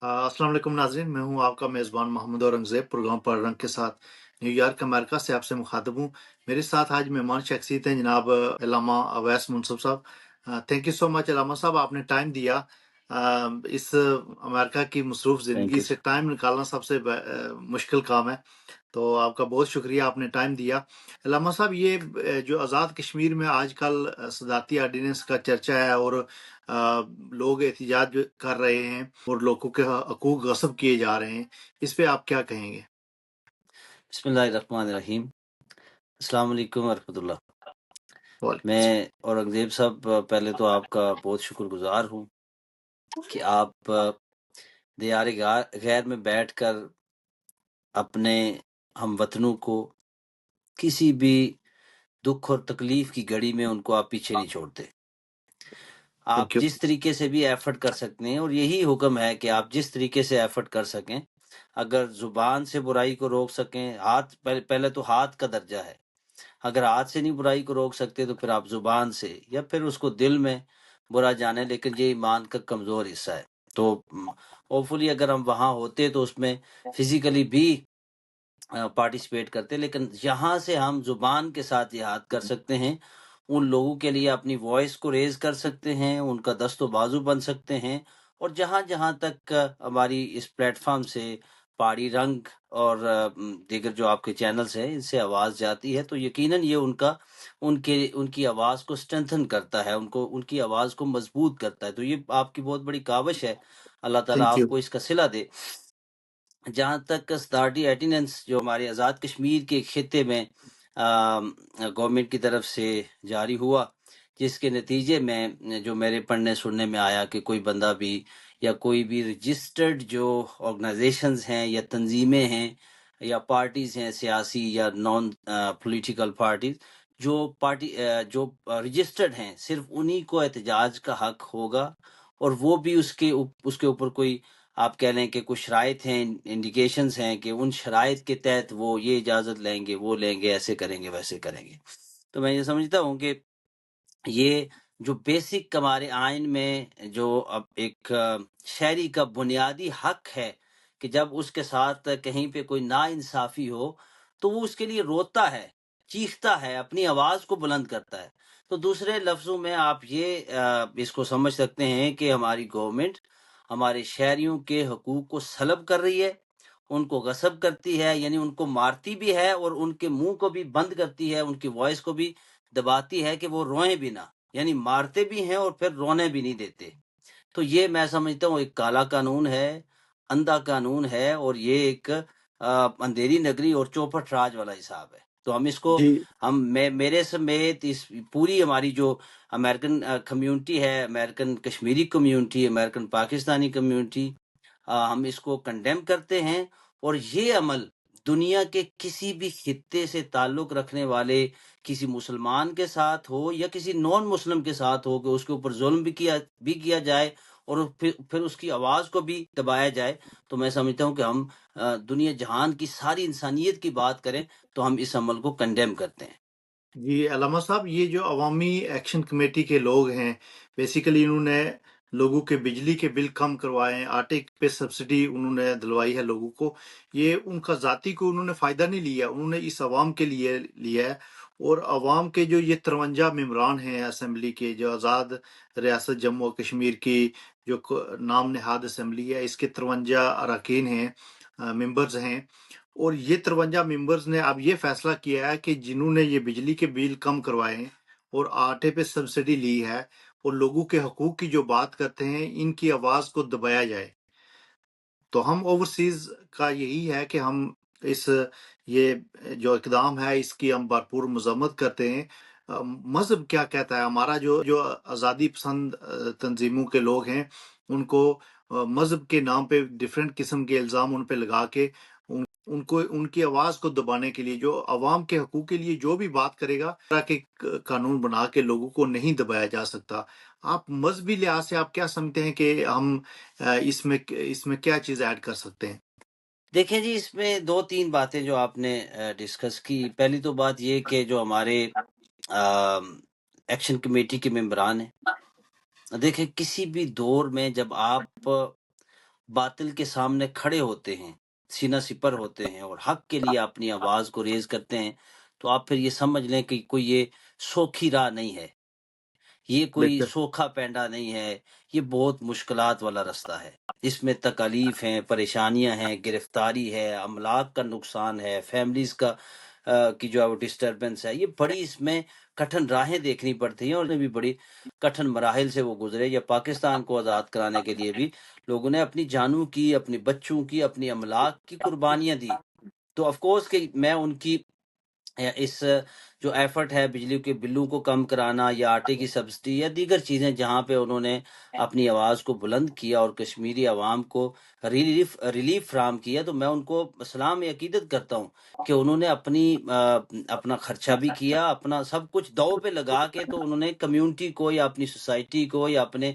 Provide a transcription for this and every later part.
अस्सलाम वालेकुम नाज़रीन, मैं हूँ आपका मेज़बान मोहम्मद औरंगज़ेब। प्रोग्राम पर रंग के साथ न्यूयॉर्क अमेरिका से आपसे मुखातब हूँ। मेरे साथ आज मेहमान शख्सियत हैं जनाब अल्लामा अवैस मुंसफ साहब। थैंक यू सो मच अल्लामा साहब, आपने टाइम दिया। इस अमेरिका की मसरूफ़ थैंक ज़िंदगी यू से सर। टाइम निकालना सबसे मुश्किल काम है। तो आपका बहुत शुक्रिया, आपने टाइम दिया। अल्लामा साहब, ये जो आज़ाद कश्मीर में आजकल सदारती आर्डीनेंस का चर्चा है और लोग एहतजाज कर रहे हैं और लोगों के हकूक गस्ब किए जा रहे हैं, इस पे आप क्या कहेंगे? बिस्मिल्लाहिर्रहमानिर्रहीम। अस्सलाम वालेकुम वरहमतुल्लाह। वालेकुम मैं अस्सलाम। औरंगज़ेब साहब, पहले तो आपका बहुत शुक्रगुज़ार हूँ कि आप दियार गैर में बैठकर अपने हमवतनों को किसी भी दुख और तकलीफ की घड़ी में उनको आप पीछे नहीं छोड़ते। आप थैंक यू। जिस तरीके से भी एफर्ट कर सकते हैं, और यही हुक्म है कि आप जिस तरीके से एफर्ट कर सकें, अगर जुबान से बुराई को रोक सकें, हाथ पहले तो हाथ का दर्जा है। अगर हाथ से नहीं बुराई को रोक सकते तो फिर आप जुबान से, या फिर उसको दिल में बुरा जाने, लेकिन ये ईमान का कमजोर हिस्सा है। तो होपफुली अगर हम वहां होते तो उसमें फिजिकली भी पार्टिसिपेट करते, लेकिन यहाँ से हम जुबान के साथ जिहाद कर सकते हैं। उन लोगों के लिए अपनी वॉइस को रेज कर सकते हैं, उनका दस्तो बाजू बन सकते हैं। और जहाँ जहाँ तक हमारी इस प्लेटफॉर्म से पहाड़ी रंग और दीगर जो आपके चैनल्स हैं इनसे आवाज़ जाती है, तो यकीनन ये उनकी आवाज़ को स्ट्रेंथन करता है, उनको उनकी आवाज़ को मजबूत करता है। तो ये आपकी बहुत बड़ी काविश है, अल्लाह ताला थैंक यू। आपको इसका सिला दे। जहाँ तक सदारती एर्डिनेंस जो हमारे आज़ाद कश्मीर के खित्ते में गवर्नमेंट की तरफ से जारी हुआ, जिसके नतीजे में जो मेरे पढ़ने सुनने में आया कि कोई बंदा भी या कोई भी रजिस्टर्ड जो ऑर्गेनाइजेशंस हैं या तंजीमें हैं या पार्टीज़ हैं सियासी या नॉन पॉलिटिकल पार्टीज, जो रजिस्टर्ड हैं, सिर्फ उन्हीं को एहतजाज का हक होगा। और वो भी उसके ऊपर कोई, आप कह लें कि कुछ शराइत हैं, इंडिकेशंस हैं कि उन शराइत के तहत वो ये इजाज़त लेंगे, वो लेंगे, ऐसे करेंगे, वैसे करेंगे। तो मैं ये समझता हूँ कि ये जो बेसिक हमारे आइन में जो अब एक शहरी का बुनियादी हक है कि जब उसके साथ कहीं पे कोई नाइंसाफी हो तो वो उसके लिए रोता है, चीखता है, अपनी आवाज को बुलंद करता है। तो दूसरे लफ्जों में आप ये इसको समझ सकते हैं कि हमारी गवर्नमेंट हमारे शहरियों के हकूक को सलब कर रही है, उनको गसब करती है, यानी उनको मारती भी है और उनके मुंह को भी बंद करती है, उनकी वॉइस को भी दबाती है कि वो रोएं भी ना, यानी मारते भी हैं और फिर रोने भी नहीं देते। तो ये मैं समझता हूँ एक काला कानून है, अंधा कानून है, और ये एक अंधेरी नगरी और चौपट राज वाला हिसाब है। तो हम इसको, जी। मेरे समेत इस पूरी हमारी जो अमेरिकन कम्युनिटी है, American Kashmiri community, American Pakistani community, हम इसको कंडेम करते हैं। और ये अमल दुनिया के किसी भी खित्ते से ताल्लुक रखने वाले किसी मुसलमान के साथ हो या किसी नॉन मुस्लिम के साथ हो कि उसके ऊपर जुल्म भी किया जाए और फिर उसकी आवाज को भी दबाया जाए, तो मैं समझता हूँ कि हम दुनिया जहान की सारी इंसानियत की बात करें तो हम इस अमल को कंडेम करते हैं। जी अलामा साहब, ये जो अवामी एक्शन कमेटी के लोग हैं, बेसिकली इन्होंने लोगों के बिजली के बिल कम करवाए हैं, आटे पे सब्सिडी उन्होंने दिलवाई है लोगों को। ये उनका जाति को उन्होंने फायदा नहीं लिया, उन्होंने इस अवाम के लिए लिया है। और अवाम के जो ये 53 मेंबरान हैं असेंबली के, जो आज़ाद रियासत जम्मू और कश्मीर की जो नाम नहाद असेंबली है, इसके 53 अरकान हैं, मेंबर्स हैं। और ये 53 मेंबर्स ने अब ये फैसला किया है कि जिन्होंने ये बिजली के बिल कम करवाए हैं और आटे पे सब्सिडी ली है और लोगों के हकूक की जो बात करते हैं, इनकी आवाज को दबाया जाए। तो हम ओवरसीज का यही है कि हम इस ये जो इकदाम है इसकी हम भरपूर मजम्मत करते हैं। मजहब क्या कहता है? हमारा जो जो आज़ादी पसंद तंजीमों के लोग हैं, उनको मजहब के नाम पे डिफरेंट किस्म के इल्ज़ाम उन पे लगा के उनको उनकी आवाज को दबाने के लिए, जो अवाम के हकूक के लिए जो भी बात करेगा, इस तरह के कानून बना के लोगों को नहीं दबाया जा सकता। आप मजहबी लिहाज से आप क्या समझते हैं कि हम इसमें इसमें क्या चीज ऐड कर सकते हैं? देखें जी, इसमें दो तीन बातें जो आपने डिस्कस की। पहली तो बात ये कि जो हमारे एक्शन कमेटी के मेंबरान हैं, देखें किसी भी दौर में जब आप باطل کے سامنے کھڑے ہوتے ہیں، سینہ سپر ہوتے ہیں اور حق کے لیے اپنی آواز کو ریز کرتے ہیں، تو آپ پھر یہ سمجھ لیں کہ کوئی یہ سوکھی راہ نہیں ہے، یہ کوئی بالکل سوکھا پینڈا نہیں ہے، یہ بہت مشکلات والا رستہ ہے۔ اس میں تکالیف ہیں، پریشانیاں ہیں، گرفتاری ہے، املاک کا نقصان ہے، فیملیز کا کی جو ہے وہ ڈسٹربنس ہے، یہ بڑی اس میں کٹھن راہیں دیکھنی پڑتی ہیں، اور اس میں بھی بڑی کٹھن مراحل سے وہ گزرے۔ یا پاکستان کو آزاد کرانے کے لیے بھی لوگوں نے اپنی جانوں کی، اپنی بچوں کی، اپنی املاک کی قربانیاں دی۔ تو آف کورس کہ میں ان کی اس جو ایفرٹ ہے بجلی کے بلوں کو کم کرانا یا آٹے کی سبسڈی یا دیگر چیزیں جہاں پہ انہوں نے اپنی آواز کو بلند کیا اور کشمیری عوام کو ریلیف فراہم کیا، تو میں ان کو سلام عقیدت کرتا ہوں کہ انہوں نے اپنا خرچہ بھی کیا، اپنا سب کچھ دو پہ لگا کے، تو انہوں نے کمیونٹی کو یا اپنی سوسائٹی کو یا اپنے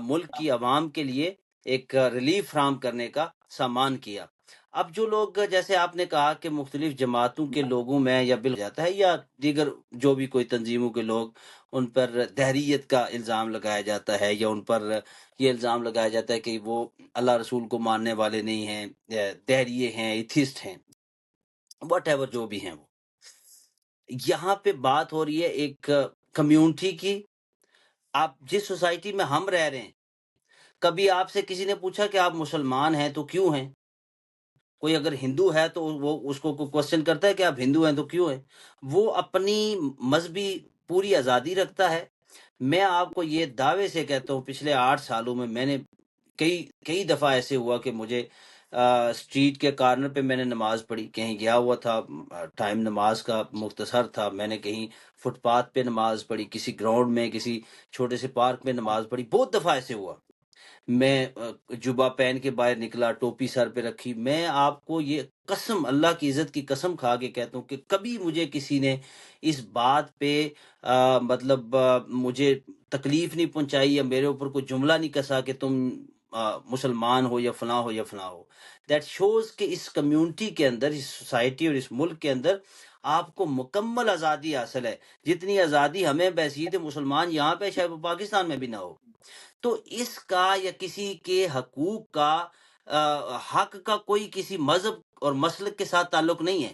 ملک کی عوام کے لیے ایک ریلیف فراہم کرنے کا سامان کیا۔ اب جو لوگ، جیسے آپ نے کہا کہ مختلف جماعتوں کے لوگوں میں یا بل جاتا ہے یا دیگر جو بھی کوئی تنظیموں کے لوگ، ان پر دہریت کا الزام لگایا جاتا ہے یا ان پر یہ الزام لگایا جاتا ہے کہ وہ اللہ رسول کو ماننے والے نہیں ہیں، دہریے ہیں، ایتھسٹ ہیں، وٹ ایور جو بھی ہیں وہ۔ یہاں پہ بات ہو رہی ہے ایک کمیونٹی کی۔ آپ جس سوسائٹی میں ہم رہ رہے ہیں، کبھی آپ سے کسی نے پوچھا کہ آپ مسلمان ہیں تو کیوں ہیں؟ کوئی اگر ہندو ہے تو وہ اس کو کوشچن کرتا ہے کہ آپ ہندو ہیں تو کیوں ہیں؟ وہ اپنی مذہبی پوری آزادی رکھتا ہے۔ میں آپ کو یہ دعوے سے کہتا ہوں، پچھلے 8 سالوں میں نے کئی دفعہ ایسے ہوا کہ مجھے اسٹریٹ کے کارنر پہ میں نے نماز پڑھی، کہیں گیا ہوا تھا، ٹائم نماز کا مختصر تھا، میں نے کہیں فٹ پاتھ پہ نماز پڑھی، کسی گراؤنڈ میں، کسی چھوٹے سے پارک میں نماز پڑھی، بہت دفعہ ایسے ہوا۔ میں جبہ پہن کے باہر نکلا، ٹوپی سر پہ رکھی۔ میں آپ کو یہ قسم، اللہ کی عزت کی قسم کھا کے کہتا ہوں کہ کبھی مجھے کسی نے اس بات پہ مطلب مجھے تکلیف نہیں پہنچائی یا میرے اوپر کوئی جملہ نہیں کسا کہ تم مسلمان ہو یا فلاں ہو یا فلاں ہو۔ دیٹ شوز کہ اس کمیونٹی کے اندر، اس سوسائٹی اور اس ملک کے اندر آپ کو مکمل آزادی حاصل ہے، جتنی آزادی ہمیں بحیثیت مسلمان یہاں پہ شاید وہ پاکستان میں بھی نہ ہو۔ تو اس کا یا کسی کے حقوق کا حق کا کوئی کسی مذہب اور مسلک کے ساتھ تعلق نہیں ہے۔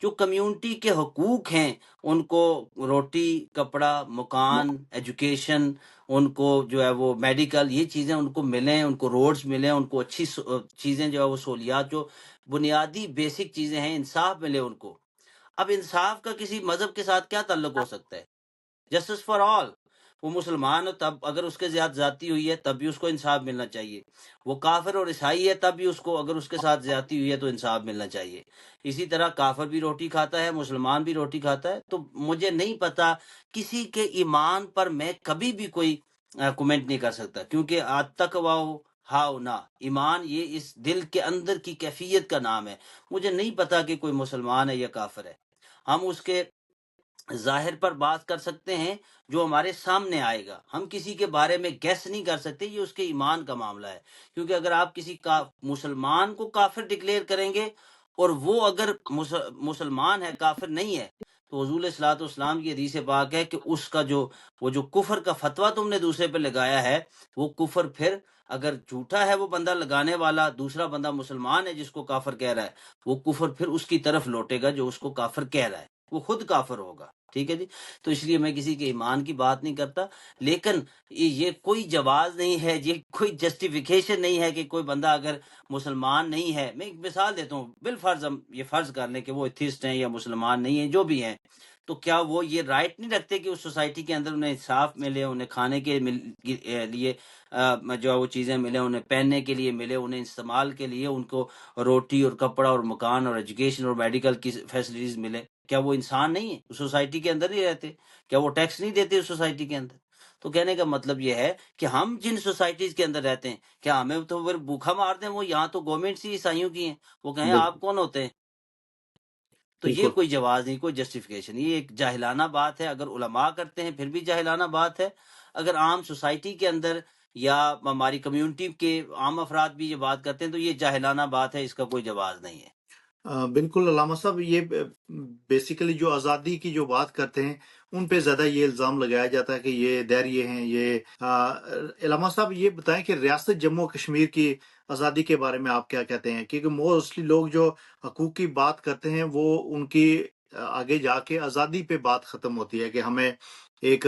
جو کمیونٹی کے حقوق ہیں، ان کو روٹی، کپڑا، مکان، ایجوکیشن، ان کو جو ہے وہ میڈیکل، یہ چیزیں ان کو ملیں، ان کو روڈز ملیں، ان کو اچھی چیزیں جو ہے وہ سہولیات، جو بنیادی بیسک چیزیں ہیں، انصاف ملے ان کو۔ اب انصاف کا کسی مذہب کے ساتھ کیا تعلق ہو سکتا ہے؟ Justice for all. وہ مسلمان ہو تب اگر اس کے ساتھ زیادتی ہوئی ہے تب بھی اس کو انصاف ملنا چاہیے، وہ کافر اور عیسائی ہے تب بھی اس کو، اگر اس کے ساتھ زیادتی ہوئی ہے تو انصاف ملنا چاہیے۔ اسی طرح کافر بھی روٹی کھاتا ہے، مسلمان بھی روٹی کھاتا ہے۔ تو مجھے نہیں پتا، کسی کے ایمان پر میں کبھی بھی کوئی کومنٹ نہیں کر سکتا، کیونکہ آج تک ہاؤ نہ، ایمان یہ اس دل کے اندر کی کیفیت کا نام ہے۔ مجھے نہیں پتا کہ کوئی مسلمان ہے یا کافر ہے۔ ہم اس کے ظاہر پر بات کر سکتے ہیں جو ہمارے سامنے آئے گا، ہم کسی کے بارے میں گیس نہیں کر سکتے، یہ اس کے ایمان کا معاملہ ہے۔ کیونکہ اگر آپ کسی مسلمان کو کافر ڈکلیئر کریں گے اور وہ اگر مسلمان ہے، کافر نہیں ہے، تو حضور علیہ الصلوۃ والسلام کی حدیث پاک ہے کہ اس کا وہ جو کفر کا فتویٰ تم نے دوسرے پہ لگایا ہے، وہ کفر پھر اگر جھوٹا ہے وہ بندہ لگانے والا، دوسرا بندہ مسلمان ہے جس کو کافر کہہ رہا ہے، وہ کفر پھر اس کی طرف لوٹے گا جو اس کو کافر کہہ رہا ہے، وہ خود کافر ہوگا۔ ٹھیک ہے جی۔ تو اس لیے میں کسی کے ایمان کی بات نہیں کرتا، لیکن یہ کوئی جواز نہیں ہے، یہ کوئی جسٹیفیکیشن نہیں ہے کہ کوئی بندہ اگر مسلمان نہیں ہے، میں ایک مثال دیتا ہوں، بالفرض ہم یہ فرض کر لیں کہ وہ ایتھسٹ ہیں یا مسلمان نہیں ہیں، جو بھی ہیں، تو کیا وہ یہ رائٹ نہیں رکھتے کہ اس سوسائٹی کے اندر انہیں انصاف ملے، انہیں کھانے کے لیے جو ہے وہ چیزیں ملے، انہیں پہننے کے لیے ملے، انہیں استعمال کے لیے ان کو روٹی اور کپڑا اور مکان اور ایجوکیشن اور میڈیکل کی فیسلٹیز ملے؟ کیا وہ انسان نہیں ہے؟ اس سوسائٹی کے اندر نہیں رہتے؟ کیا وہ ٹیکس نہیں دیتے اس سوسائٹی کے اندر؟ تو کہنے کا مطلب یہ ہے کہ ہم جن سوسائٹیز کے اندر رہتے ہیں، کیا ہمیں تو پھر بھوکا مار دیں؟ وہ یہاں تو گورنمنٹ سی عیسائیوں کی ہیں، وہ کہیں بالکل آپ کون ہوتے ہیں؟ تو یہ بالکل کوئی جواز نہیں، کوئی جسٹیفیکیشن، یہ ایک جاہلانہ بات ہے۔ اگر علماء کرتے ہیں پھر بھی جاہلانہ بات ہے، اگر عام سوسائٹی کے اندر یا ہماری کمیونٹی کے عام افراد بھی یہ بات کرتے ہیں تو یہ جاہلانہ بات ہے، اس کا کوئی جواز نہیں ہے۔ बिल्कुल अल्लामा साहब, ये बेसिकली जो आज़ादी की जो बात करते हैं उन पे ज़्यादा ये इल्ज़ाम लगाया जाता है कि ये दैर्य हैं। ये अल्लामा साहब, ये बताएं कि रियासत जम्मू कश्मीर की आज़ादी के बारे में आप क्या कहते हैं? क्योंकि मोस्टली लोग जो हकूक़ की बात करते हैं वो उनकी आगे जाके आज़ादी पे बात ख़त्म होती है कि हमें एक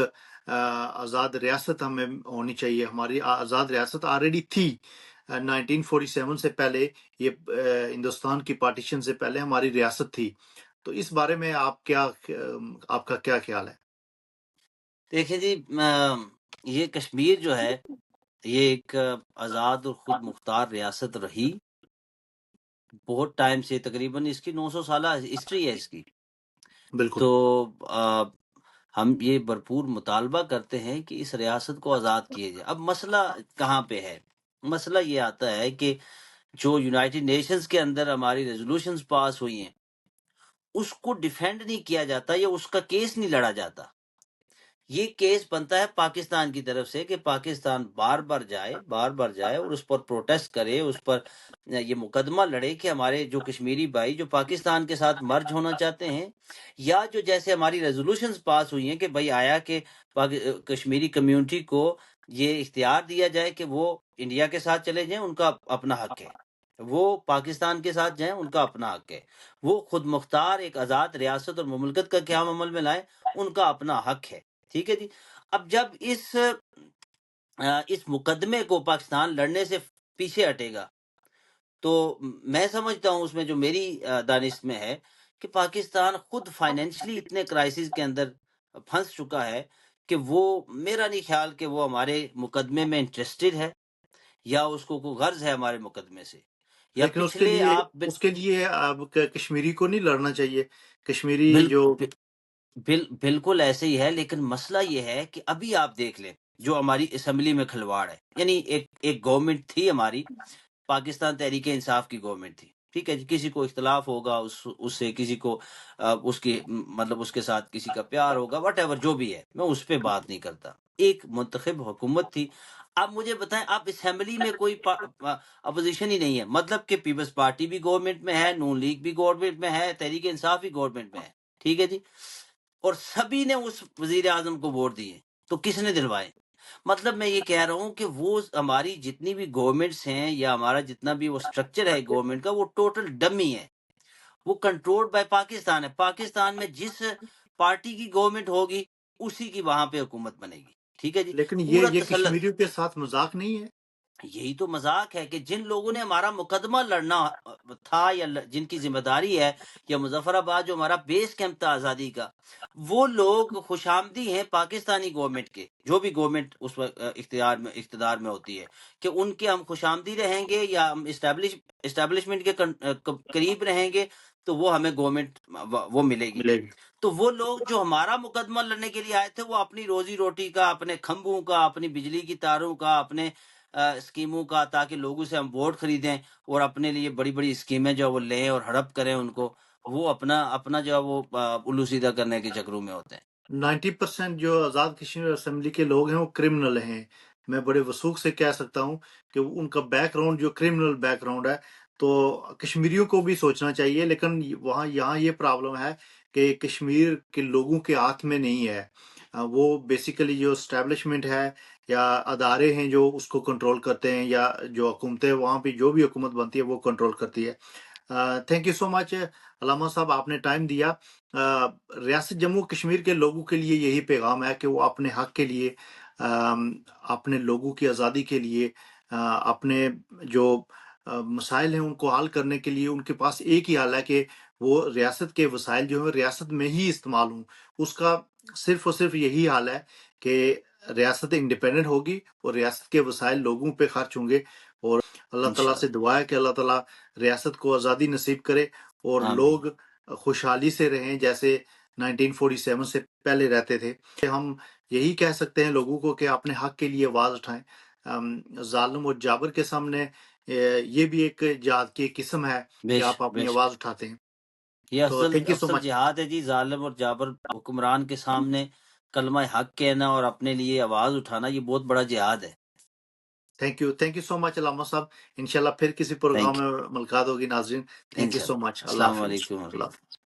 आज़ाद रियासत हमें होनी चाहिए। हमारी आज़ाद रियासत ऑलरेडी थी 1947 से पहले। ये हिंदुस्तान की पार्टीशन से पहले हमारी रियासत थी। तो इस बारे में आपका क्या ख्याल है? देखिए जी, ये कश्मीर जो है, ये एक आज़ाद और खुद मुख्तार रियासत रही बहुत टाइम से। तकरीबन इसकी 900 साला हिस्ट्री है इसकी। बिल्कुल। तो हम ये भरपूर मुतालबा करते हैं कि इस रियासत को आज़ाद किया जाए। अब मसला कहाँ पे है? मसला ये आता है कि जो यूनाइटेड नेशंस के अंदर हमारी रेज़ोल्यूशंस पास हुई हैं, उसको डिफेंड नहीं किया जाता या उसका केस नहीं लड़ा जाता। ये केस बनता है पाकिस्तान की तरफ से कि पाकिस्तान बार-बार जाए और उस पर प्रोटेस्ट करे, उस पर ये मुकदमा लड़े कि हमारे जो कश्मीरी भाई जो पाकिस्तान के साथ मर्ज होना चाहते हैं, या जो जैसे हमारी रेज़ोल्यूशंस पास हुई हैं कि भई आया कि कश्मीरी कम्युनिटी को ये इख्तियार दिया जाए कि वो इंडिया के साथ चले जाएँ, उनका अपना हक है। वो पाकिस्तान के साथ जाएँ, उनका अपना हक है। वो खुद मुख्तार एक आज़ाद रियासत और मुमलकत का क़याम अमल में लाएँ, उनका अपना हक है। ठीक है जी। अब जब इस मुकदमे को पाकिस्तान लड़ने से पीछे हटेगा, तो मैं समझता हूँ उसमें जो मेरी दानिश में है कि पाकिस्तान खुद फाइनेंशियली इतने क्राइसिस के अंदर फँस चुका है कि वो, मेरा नहीं ख़्याल कि वो हमारे मुकदमे में इंटरेस्टेड है या उसको कोई ग़र्ज़ है हमारे मुकदमे से। या लेकिन पिछले आप उसके लिए अब कश्मीरी को नहीं लड़ना चाहिए। कश्मीरी बिल जो बि बिल्कुल ऐसे ही है, लेकिन मसला ये है कि अभी आप देख लें, जो हमारी असेंबली में खिलवाड़ है। यानी एक एक गवर्नमेंट थी हमारी, पाकिस्तान तहरीक-ए-इंसाफ की गवर्नमेंट थी। ठीक है जी, किसी को इख्तिलाफ होगा उससे, किसी को उसकी मतलब उसके साथ किसी का प्यार होगा, व्हाटएवर जो भी है, मैं उस पे बात नहीं करता। एक मुंतखब हुकूमत थी। आप मुझे बताएँ, आप असेंबली में कोई अपोज़िशन ही नहीं है, मतलब कि पीपल्स पार्टी भी गवर्नमेंट में है, नून लीग भी गवर्नमेंट में है, तहरीक-ए-इंसाफ भी गवर्नमेंट में है। ठीक है जी? और सभी ने उस वज़ीर-ए-आज़म को वोट दिए, तो किसने दिलवाए? मतलब मैं ये कह रहा हूँ कि वो हमारी जितनी भी गवर्नमेंट्स हैं या हमारा जितना भी वो स्ट्रक्चर है गवर्नमेंट का, वो टोटल डमी है। वो कंट्रोल्ड बाय पाकिस्तान है। पाकिस्तान में जिस पार्टी की गवर्नमेंट होगी, उसी की वहाँ पे हुकूमत बनेगी। ठीक है जी? लेकिन पूरा ये तसल्लुत। कश्मीरियों के साथ मज़ाक नहीं है? यही तो मज़ाक है कि जिन लोगों ने हमारा मुकदमा लड़ना था या जिनकी ज़िम्मेदारी है, या मुज़फ़्फ़राबाद जो हमारा बेस कैंप था आज़ादी का, वो लोग खुशामदी हैं पाकिस्तानी गवर्नमेंट के, जो भी गवर्नमेंट उस वक़्त इक़्तिदार में होती है, कि उनके हम खुशामदी रहेंगे या हम एस्टेब्लिशमेंट के करीब रहेंगे, तो वो हमें गवर्नमेंट वो मिलेगी। मिलेगी। तो वो लोग जो हमारा मुकदमा लड़ने के लिए आए थे, वो अपनी रोज़ी-रोटी का, अपने खंभों का, अपनी बिजली की तारों का, अपने स्कीमों का, ताकि लोगों से हम वोट खरीदें और अपने लिए बड़ी-बड़ी स्कीमें जो है वो लें और हड़प करें उनको, वो अपना अपना जो है वो उल्लू सीधा करने के चक्करों में होते हैं। 90% जो आज़ाद कश्मीर असेंबली के लोग हैं वो क्रिमिनल हैं। मैं बड़े वसूख से कह सकता हूँ कि उनका बैकग्राउंड जो क्रिमिनल बैकग्राउंड है, तो कश्मीरियों को भी सोचना चाहिए। लेकिन यहाँ ये प्रॉब्लम है कि कश्मीर के लोगों के हाथ में नहीं है। वो बेसिकली जो एस्टेब्लिशमेंट है या अदारे हैं जो उसको कंट्रोल करते हैं, या जो हुकूमतें वहाँ पे जो भी हुकूमत बनती है वो कंट्रोल करती है। थैंक यू सो मच अलामा साहब, आपने टाइम दिया। रियासत जम्मू कश्मीर के लोगों के लिए यही पैगाम है कि वो अपने हक के लिए, अपने लोगों की आज़ादी के लिए, अपने जो मसाइल हैं उनको हल करने के लिए उनके पास एक ही हल है कि वो रियासत के वसाइल जो हैं रियासत में ही इस्तेमाल हों। उसका सिर्फ और सिर्फ यही हल है कि रियासत इंडिपेंडेंट होगी और रियासत के वसाइल लोगों पे खर्च होंगे। और अल्लाह ताला से इंशाअल्लाह। दुआ है कि अल्लाह ताला रियासत को आज़ादी नसीब करे और आमीन। लोग खुशहाली से रहें जैसे 1947 से पहले रहते थे। हम यही कह सकते हैं लोगों को कि अपने हक के लिए आवाज़ उठाएं। जालिम और जाबर के सामने ये भी एक जिहाद की एक किस्म है कि आप बेशक, अपनी बेशक। आवाज़ उठाते हैं। ये तो असल थैंक यू सो असल मच। जिहाद है जी, ज़ालिम और जाबर हुक्मरान के सामने कलमा हक कहना और अपने लिए आवाज़ उठाना, ये बहुत बड़ा जिहाद है। تھینک یو سو مچ علامہ صاحب. انشاءاللہ پھر کسی پروگرام تھینک میں ملاقات ہوگی ناظرین. یو تھینک یو سو انشاءاللہ. مچ. اللہ السلام حافظ. علیکم ورحمۃ اللہ اللہ. حافظ.